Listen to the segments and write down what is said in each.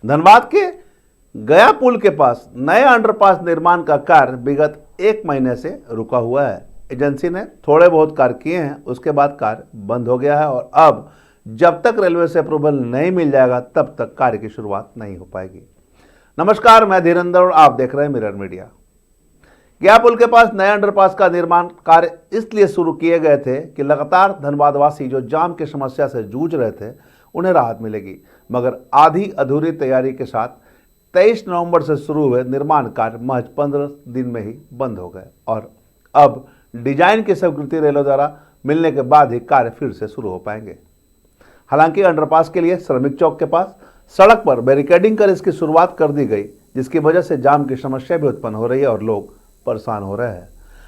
धनबाद के गया पुल के पास नए अंडरपास निर्माण का कार्य विगत 1 महीने से रुका हुआ है। एजेंसी ने थोड़े बहुत कार्य किए हैं, उसके बाद कार्य बंद हो गया है और अब जब तक रेलवे से अप्रूवल नहीं मिल जाएगा तब तक कार्य की शुरुआत नहीं हो पाएगी। नमस्कार, मैं धीरेन्द्र और आप देख रहे हैं मिरर मीडिया। गया पुल के पास नए अंडरपास का निर्माण कार्य इसलिए शुरू किए गए थे कि लगातार धनबाद वासी जो जाम की समस्या से जूझ रहे थे उन्हें राहत मिलेगी, मगर आधी अधूरी तैयारी के साथ 23 नवंबर से शुरू हुए निर्माण कार्य महज 15 दिन में ही बंद हो गए और अब डिजाइन की स्वीकृति रेलवे द्वारा मिलने के बाद ही कार्य फिर से शुरू हो पाएंगे। हालांकि अंडरपास के लिए श्रमिक चौक के पास सड़क पर बैरिकेडिंग कर इसकी शुरुआत कर दी गई, जिसकी वजह से जाम की समस्या भी उत्पन्न हो रही है और लोग परेशान हो रहे हैं।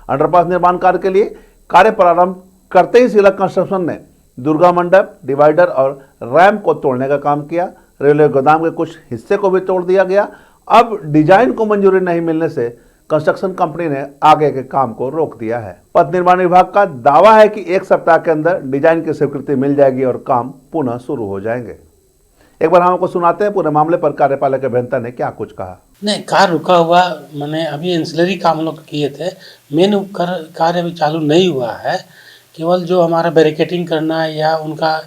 अंडरपास निर्माण कार्य के लिए कार्य प्रारंभ करते ही सिलक कंस्ट्रक्शन ने दुर्गा मंडप, डिवाइडर और रैंप को तोड़ने का काम किया। रेलवे गोदाम के कुछ हिस्से को भी तोड़ दिया गया। अब डिजाइन को मंजूरी नहीं मिलने से कंस्ट्रक्शन कंपनी ने आगे के काम को रोक दिया है। पथ निर्माण विभाग का दावा है कि 1 सप्ताह के अंदर डिजाइन की स्वीकृति मिल जाएगी और काम पुनः शुरू हो जाएंगे। एक बार हमको सुनाते हैं पूरे मामले पर कार्यपालक अभियंता ने क्या कुछ कहा। नहीं, कार्य रुका हुआ, मैंने अभी एंसिलरी काम हम लोग किए थे, मेन कार्य अभी चालू नहीं हुआ है। केवल जो हमारा बैरिकेटिंग करना है या उनका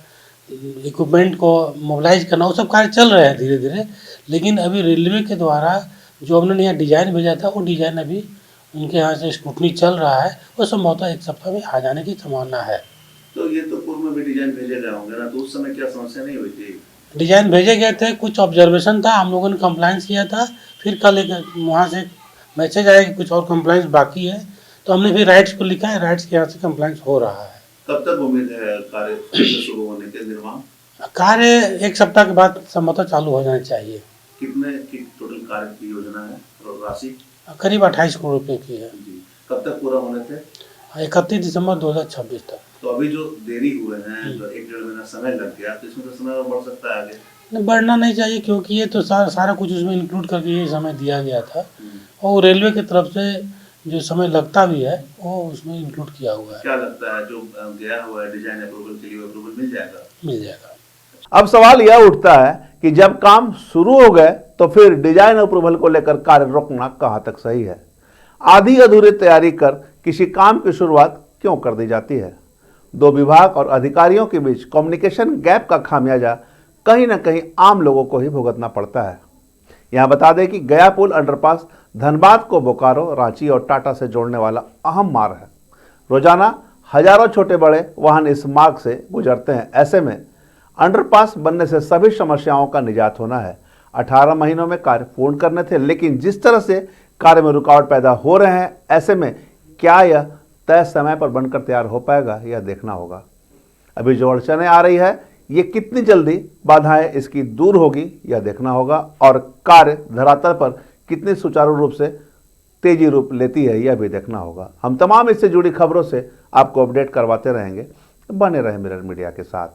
इक्विपमेंट को मोबिलाइज करना, वो सब कार्य चल रहे हैं धीरे धीरे। लेकिन अभी रेलवे के द्वारा जो हमने यहाँ डिज़ाइन भेजा था वो डिज़ाइन अभी उनके यहाँ से स्क्रूटनी चल रहा है, वो संभवतः 1 सप्ताह में आ जाने की संभावना है। तो ये तो पूर्व में भी डिजाइन भेजे गए होंगे ना, तो उस समय क्या समस्या नहीं हुई थी? डिज़ाइन भेजे गए थे, कुछ ऑब्जर्वेशन था, हम लोगों ने कंप्लाइंस किया था। फिर कल एक वहाँ से मैसेज आया कि कुछ और कंप्लाइंस बाकी है, तो हमने फिर राइट्स को लिखा है, राइट्स के यहाँ से कंप्लाइंस हो रहा है। कब तक उम्मीद है कार्य शुरू होने के? निर्माण कार्य 1 सप्ताह के बाद संभवतः चालू हो जाना चाहिए। कितने की टोटल कार्य की योजना है और राशि? करीब 28 करोड़ रुपए की है। जी, कब तक पूरा होने थे? 31 दिसंबर 2026 तक। तो अभी जो देरी हुए हैं, जो 1-1.5 महीना समय लग गया, तो इसमें तो समय और बढ़ सकता है आगे? नहीं, बढ़ना नहीं चाहिए, क्योंकि ये तो सारा कुछ उसमें इंक्लूड करके ये समय दिया गया था और रेलवे की तरफ से जो समय लगता भी है वो उसमें इंक्लूड किया हुआ है। क्या लगता है जो गया हुआ है डिजाइन अप्रूवल के लिए, अप्रूवल मिल जाएगा? मिल जाएगा। अब सवाल यह उठता है कि जब काम शुरू हो गए तो फिर डिजाइन अप्रूवल को लेकर कार्य रोकना कहां तक सही है? आधी अधूरी तैयारी कर किसी काम की शुरुआत क्यों कर दी जाती है? दो विभाग और अधिकारियों के बीच कम्युनिकेशन गैप का खामियाजा कहीं ना कहीं आम लोगों को ही भुगतना पड़ता है। यहां बता दें कि गया पुल अंडरपास धनबाद को बोकारो, रांची और टाटा से जोड़ने वाला अहम मार्ग है। रोजाना हजारों छोटे बड़े वाहन इस मार्ग से गुजरते हैं। ऐसे में अंडरपास बनने से सभी समस्याओं का निजात होना है। 18 महीनों में कार्य पूर्ण करने थे, लेकिन जिस तरह से कार्य में रुकावट पैदा हो रहे हैं, ऐसे में क्या यह तय समय पर बनकर तैयार हो पाएगा, यह देखना होगा। अभी जो अड़चनें आ रही है, ये कितनी जल्दी बाधाएं इसकी दूर होगी, यह देखना होगा और कार्य धरातल पर कितनी सुचारू रूप से तेजी रूप लेती है, यह भी देखना होगा। हम तमाम इससे जुड़ी खबरों से आपको अपडेट करवाते रहेंगे। बने रहें मिरर मीडिया के साथ।